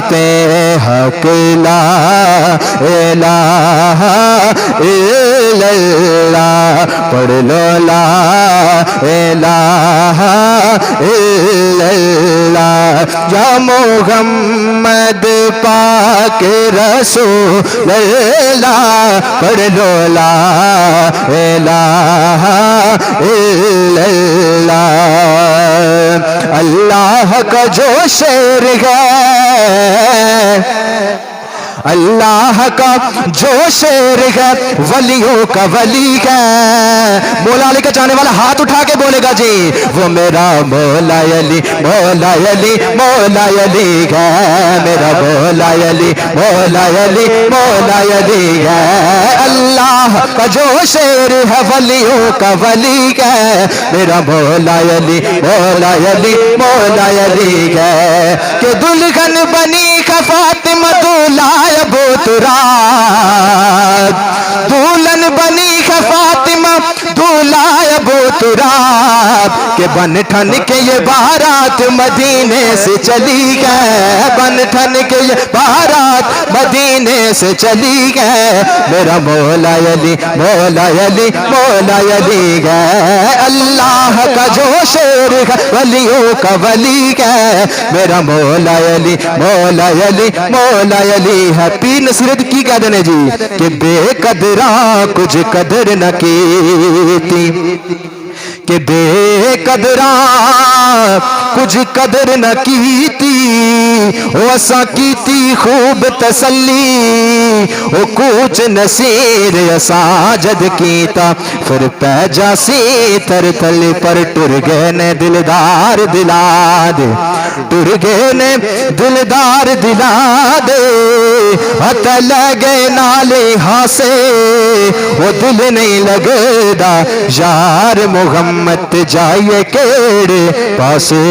پہ حق لا الہ الا اللہ، پڑھ لو لا الہ الا اللہ، یا محمد پاک رسول اللہ، پڑھ لو لا الہ الا اللہ۔ اللہ کا جو شعر ہے، اللہ کا جو شعر ہے ولیوں کا ولی ہے، مولا علی کا چاہنے والا ہاتھ اٹھا کے بولے گا جی، وہ میرا مولا علی مولا علی مولا علی ہے، میرا مولا علی مولا علی مولا علی ہے۔ اللہ کا جو شعر ہے ولیوں کا ولی ہے، میرا مولا علی مولا علی مولا علی ہے، کہ دلہن بنی کا فاطمہ دولہا ابو تراب، دلہن بنی کا فاطمہ دولہا ابو تراب، کہ بن ٹھن کے یہ بارات مدینے سے چلی گئے، بن ٹھن کے یہ بارات مدینے سے چلی گئے، میرا مولا علی مولا علی مولا علی گئے۔ اللہ کا جو شعر ہے ولیوں کا ولی ہے، میرا مولا علی مولا علی مولا علی ہے۔ پیر نصیرت کی کہہ دینے جی، کہ بے قدراں کچھ قدر نہ کیتی، کہ بے قدراں کچھ قدر نہ کیتی، وسا کیتی خوب تسلی، او کوچ نصیر اساں جد کیتا، پھر پہ جاسی تر تل پر ٹر گئے نے دلدار دلا دے، ٹر گئے نے دلدار دلا دے، ہتھ لگے نالے ہاسے، وہ دل نہیں لگدا یار محمد جائے کیڑے پاسے،